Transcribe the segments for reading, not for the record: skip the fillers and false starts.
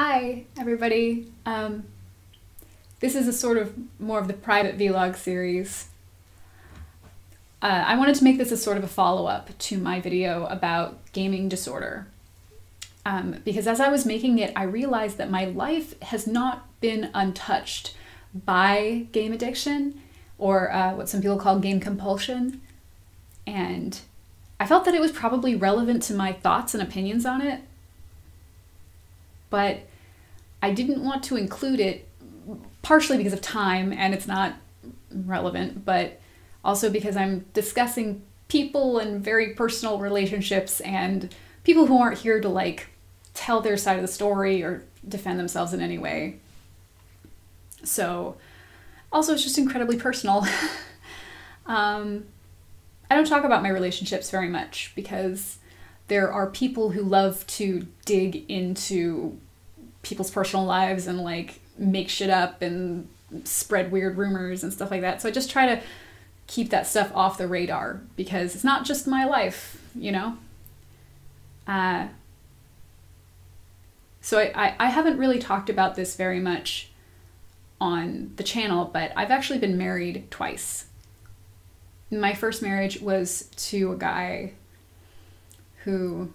Hi, everybody. This is a sort of more of the private vlog series. I wanted to make this a sort of a follow-up to my video about gaming disorder. Because as I was making it, I realized that my life has not been untouched by game addiction, or what some people call game compulsion. And I felt that it was probably relevant to my thoughts and opinions on it, but I didn't want to include it, partially because of time and it's not relevant, but also because I'm discussing people and very personal relationships and people who aren't here to like tell their side of the story or defend themselves in any way. So also it's just incredibly personal. I don't talk about my relationships very much because there are people who love to dig into people's personal lives and like make shit up and spread weird rumors and stuff like that. So I just try to keep that stuff off the radar because it's not just my life, you know? So I haven't really talked about this very much on the channel, but I've actually been married twice. My first marriage was to a guy who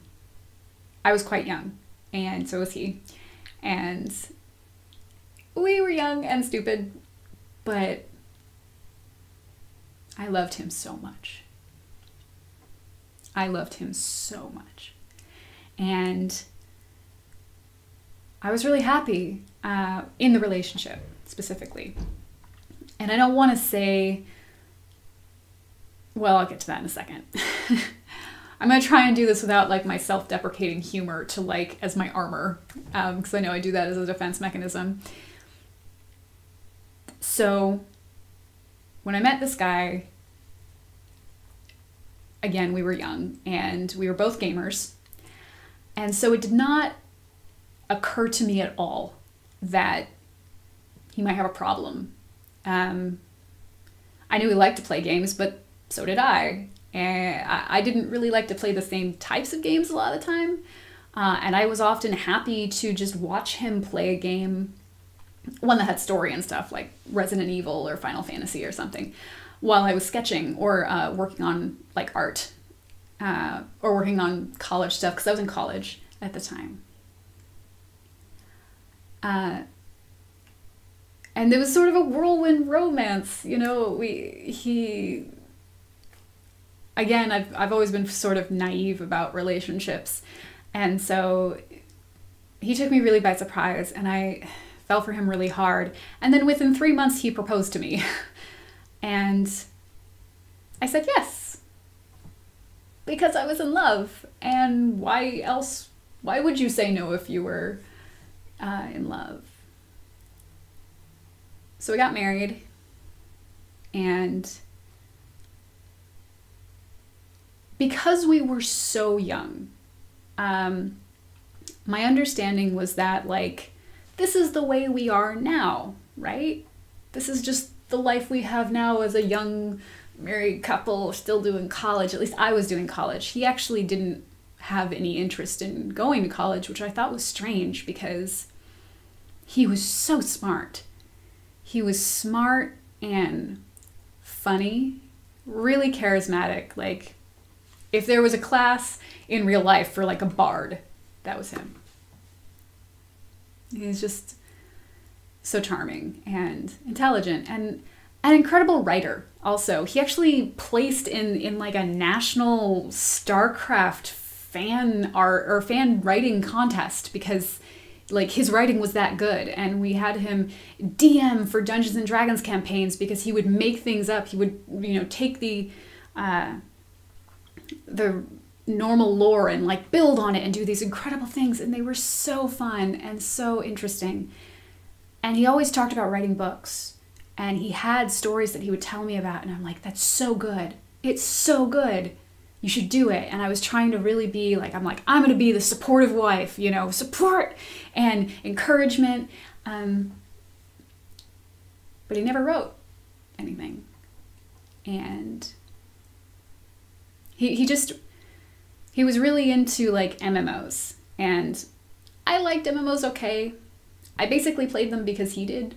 I was quite young, and so was he. And we were young and stupid, but I loved him so much. I loved him so much. And I was really happy in the relationship, specifically. And I don't want to say, well, I'll get to that in a second. I'm going to try and do this without like my self-deprecating humor to like as my armor, because I know I do that as a defense mechanism. So when I met this guy, again, we were young and we were both gamers. And so it did not occur to me at all that he might have a problem. I knew he liked to play games, but so did I. And I didn't really like to play the same types of games a lot of the time. And I was often happy to just watch him play a game, one that had story and stuff, like Resident Evil or Final Fantasy or something, while I was sketching or working on like art or working on college stuff, because I was in college at the time. And there was sort of a whirlwind romance, you know. Again, I've always been sort of naive about relationships, and so he took me really by surprise, and I fell for him really hard. And then within 3 months, he proposed to me, and I said yes, because I was in love. And why else? Why would you say no if you were in love? So we got married, and because we were so young, my understanding was that like, this is the way we are now, right? This is just the life we have now as a young married couple still doing college. At least I was doing college. He actually didn't have any interest in going to college, which I thought was strange because he was so smart. He was smart and funny, really charismatic. Like, if there was a class in real life for like a bard, that was him. He's just so charming and intelligent and an incredible writer also. He actually placed in like a national StarCraft fan art or fan writing contest because like his writing was that good, and we had him DM for Dungeons and Dragons campaigns because he would make things up. He would, you know, take the normal lore and like build on it and do these incredible things, and they were so fun and so interesting. And he always talked about writing books, and he had stories that he would tell me about, and I'm like, that's so good. It's so good. You should do it. And I was trying to really be like, I'm going to be the supportive wife, you know, support and encouragement. But he never wrote anything. And he was really into like MMOs, and I liked MMOs okay. I basically played them because he did,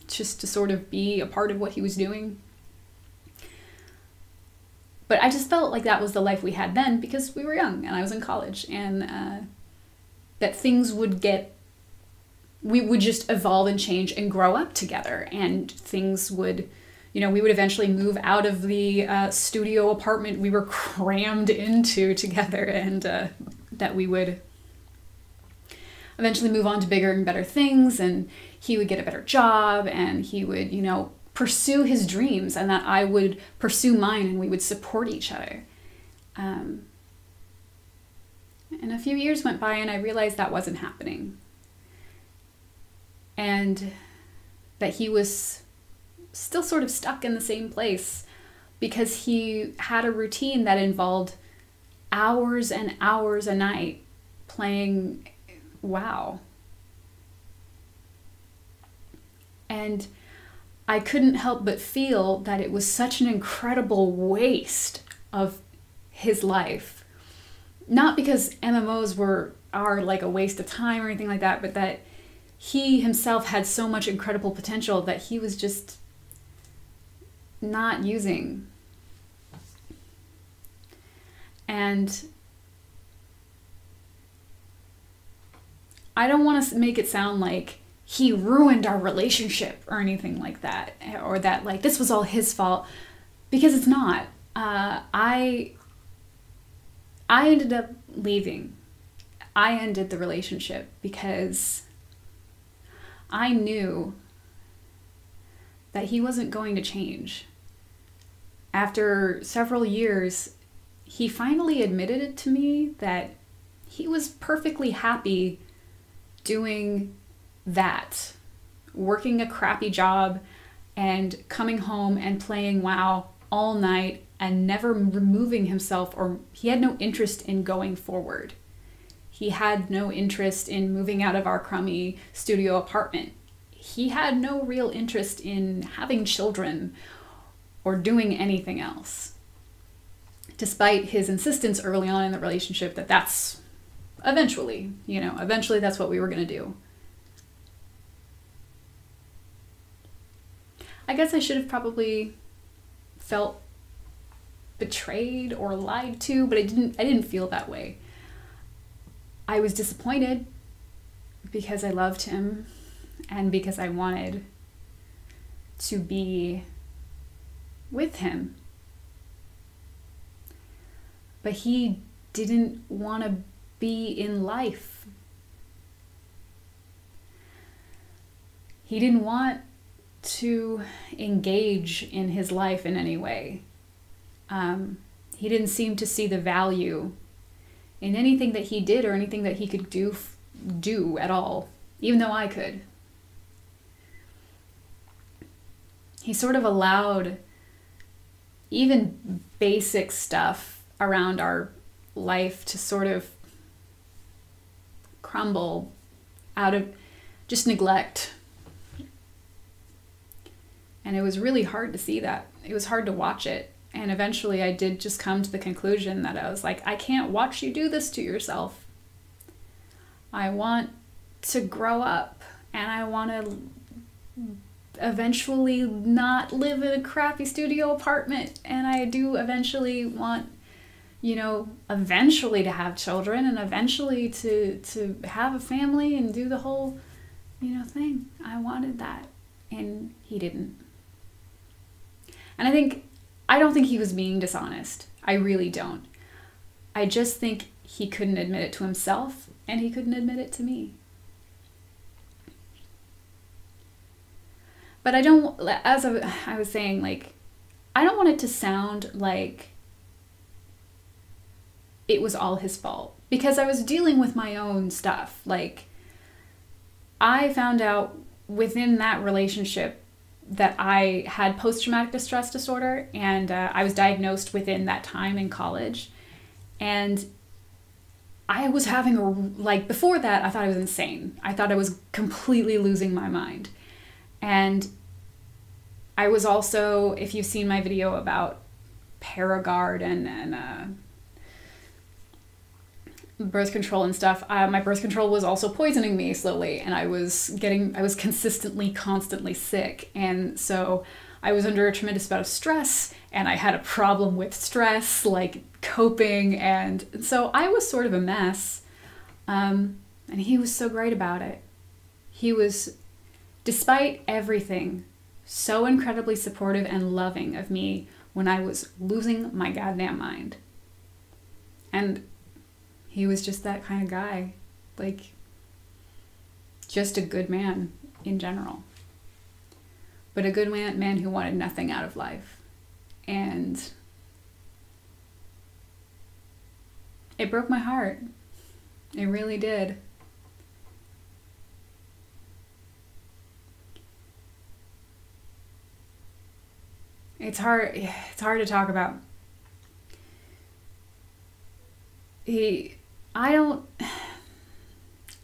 just to sort of be a part of what he was doing. But I just felt like that was the life we had then because we were young and I was in college, and that things would we would just evolve and change and grow up together, and things would, we would eventually move out of the studio apartment we were crammed into together, and that we would eventually move on to bigger and better things, and he would get a better job, and he would, pursue his dreams, and that I would pursue mine, and we would support each other. And a few years went by and I realized that wasn't happening. And that he was still sort of stuck in the same place because he had a routine that involved hours and hours a night playing WoW. And I couldn't help but feel that it was such an incredible waste of his life. Not because MMOs are like a waste of time or anything like that, but that he himself had so much incredible potential that he was just not using. And I don't want to make it sound like he ruined our relationship or anything like that, or that like this was all his fault, because it's not. I ended up leaving. I ended the relationship because I knew that he wasn't going to change. After several years, he finally admitted it to me that he was perfectly happy doing that, working a crappy job and coming home and playing WoW all night and never removing himself, or he had no interest in going forward. He had no interest in moving out of our crummy studio apartment. He had no real interest in having children or doing anything else, despite his insistence early on in the relationship that that's eventually that's what we were going to do. I guess I should have probably felt betrayed or lied to, but I didn't feel that way. I was disappointed because I loved him and because I wanted to be with him. But he didn't want to be in life. He didn't want to engage in his life in any way. He didn't seem to see the value in anything that he did or anything that he could do at all, even though I could. He sort of allowed even basic stuff around our life to sort of crumble out of just neglect. And it was really hard to see that. It was hard to watch it. And eventually I did just come to the conclusion that I was like, I can't watch you do this to yourself. I want to grow up, and I want to eventually not live in a crappy studio apartment. And I do eventually want, eventually to have children, and eventually to have a family and do the whole, thing. I wanted that, and he didn't. And I don't think he was being dishonest. I really don't. I just think he couldn't admit it to himself, and he couldn't admit it to me. But I don't, as I was saying, like, I don't want it to sound like it was all his fault, because I was dealing with my own stuff. Like, I found out within that relationship that I had post-traumatic stress disorder, and I was diagnosed within that time in college. And I was having before that, I thought I was insane. I thought I was completely losing my mind. And I was also, if you've seen my video about Paragard and birth control and stuff, my birth control was also poisoning me slowly, and I was consistently, constantly sick. And so I was under a tremendous amount of stress, and I had a problem with stress, like coping. And so I was sort of a mess. And he was so great about it. He was, despite everything, so incredibly supportive and loving of me when I was losing my goddamn mind. And he was just that kind of guy. Like, just a good man in general. But a good man who wanted nothing out of life. And it broke my heart. It really did. It's hard to talk about. I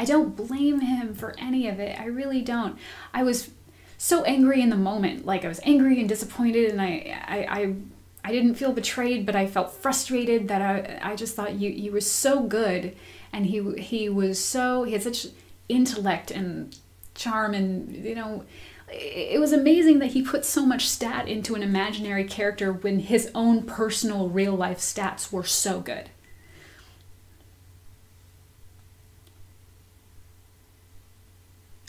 don't blame him for any of it. I really don't. I was so angry in the moment. Like, I was angry and disappointed, and I didn't feel betrayed, but I felt frustrated that I just thought you were so good, and he had such intellect and charm, and it was amazing that he put so much stat into an imaginary character when his own personal real life stats were so good.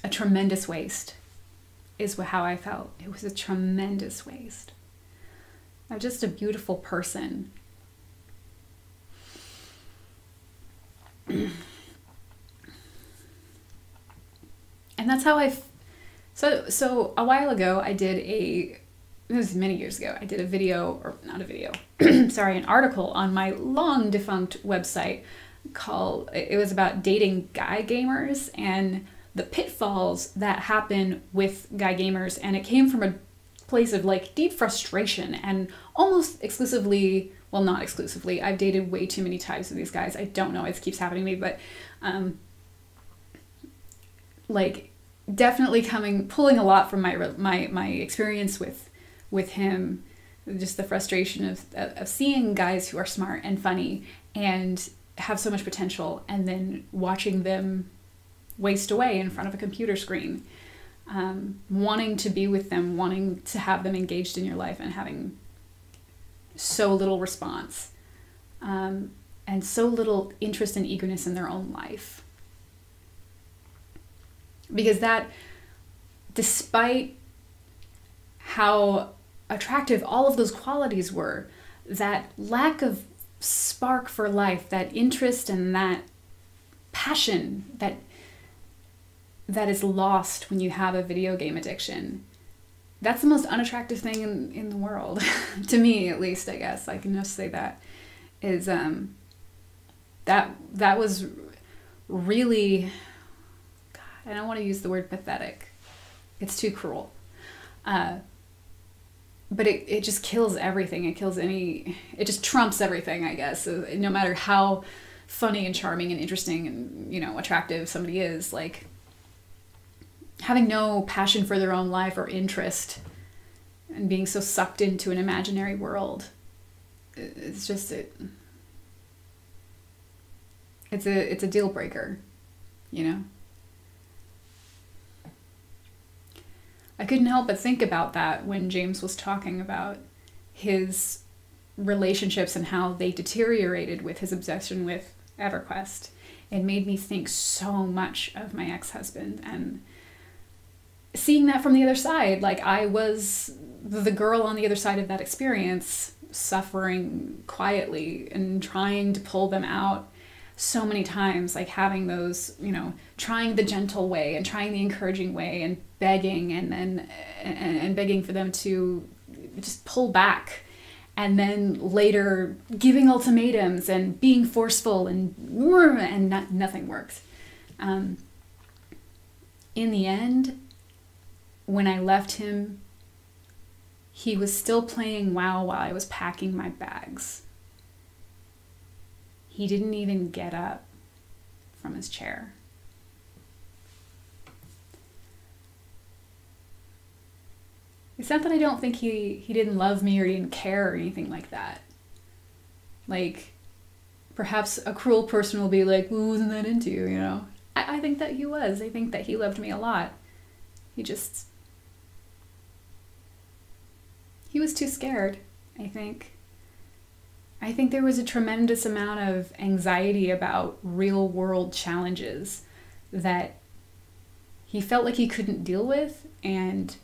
A tremendous waste is how I felt. It was a tremendous waste. I'm just a beautiful person. And that's how So a while ago, it was many years ago, I did a video, or not a video, sorry, an article on my long defunct website it was about dating guy gamers and the pitfalls that happen with guy gamers. And it came from a place of like deep frustration and almost exclusively, well, not exclusively, I've dated way too many types of these guys. I don't know, it keeps happening to me, but like definitely pulling a lot from my experience with him, just the frustration of seeing guys who are smart and funny and have so much potential, and then watching them waste away in front of a computer screen, wanting to be with them, wanting to have them engaged in your life, and having so little response, and so little interest and eagerness in their own life. Because that, despite how attractive all of those qualities were, that lack of spark for life, that interest and that passion that is lost when you have a video game addiction, that's the most unattractive thing in the world. To me, at least, I guess I can just say that is that was really, God, I don't want to use the word pathetic. It's too cruel. But it just kills everything. It just trumps everything, I guess. So no matter how funny and charming and interesting and, attractive somebody is, like, having no passion for their own life or interest and being so sucked into an imaginary world, it's a deal breaker, I couldn't help but think about that when James was talking about his relationships and how they deteriorated with his obsession with EverQuest. It made me think so much of my ex-husband, and seeing that from the other side, like I was the girl on the other side of that experience, suffering quietly and trying to pull them out so many times, like having those, trying the gentle way and trying the encouraging way and begging and begging for them to just pull back, and then later giving ultimatums and being forceful and nothing worked. In the end, when I left him, he was still playing WoW while I was packing my bags. He didn't even get up from his chair. It's not that I don't think he didn't love me or he didn't care or anything like that. Like, perhaps a cruel person will be like, well, wasn't that into you, you know? I think that he was. I think that he loved me a lot. He was too scared, I think. I think there was a tremendous amount of anxiety about real world challenges that he felt like he couldn't deal with, and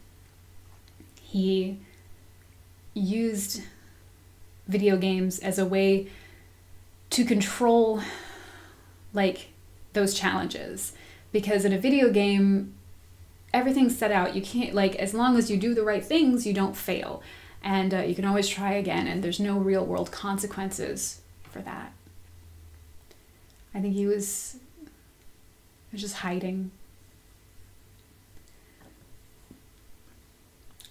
he used video games as a way to control like those challenges, because in a video game everything's set out. You can't, like, as long as you do the right things, you don't fail, and you can always try again, and there's no real world consequences for that. I think he was just hiding.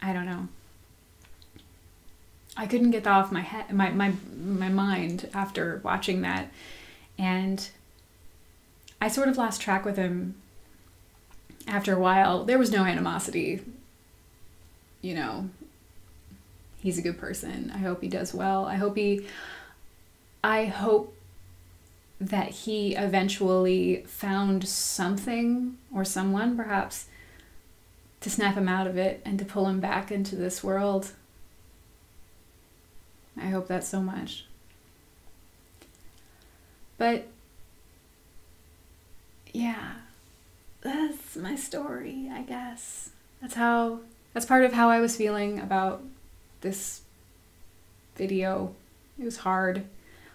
I don't know. I couldn't get that off my head, my mind after watching that, and I sort of lost track with him after a while. There was no animosity, you know. He's a good person. I hope he does well. I hope that he eventually found something or someone, perhaps, to snap him out of it and to pull him back into this world. I hope that so much. But yeah, that's my story, I guess. That's part of how I was feeling about this video. It was hard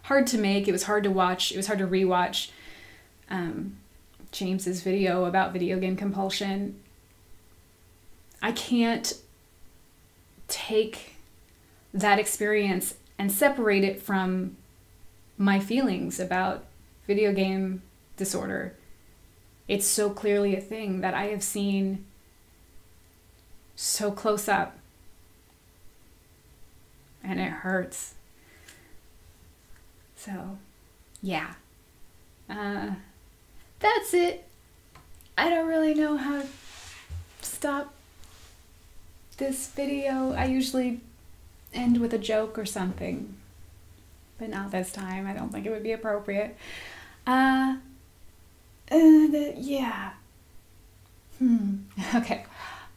to make. It was hard to watch. It was hard to rewatch James's video about video game compulsion. I can't take that experience and separate it from my feelings about video game disorder. It's so clearly a thing that I have seen so close up, and it hurts. So, yeah. That's it. I don't really know how to stop this video. I usually end with a joke or something, but not this time. I don't think it would be appropriate. Yeah. Okay.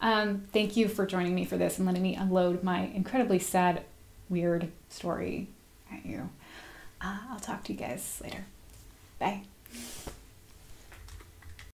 Thank you for joining me for this and letting me unload my incredibly sad, weird story at you. I'll talk to you guys later. Bye.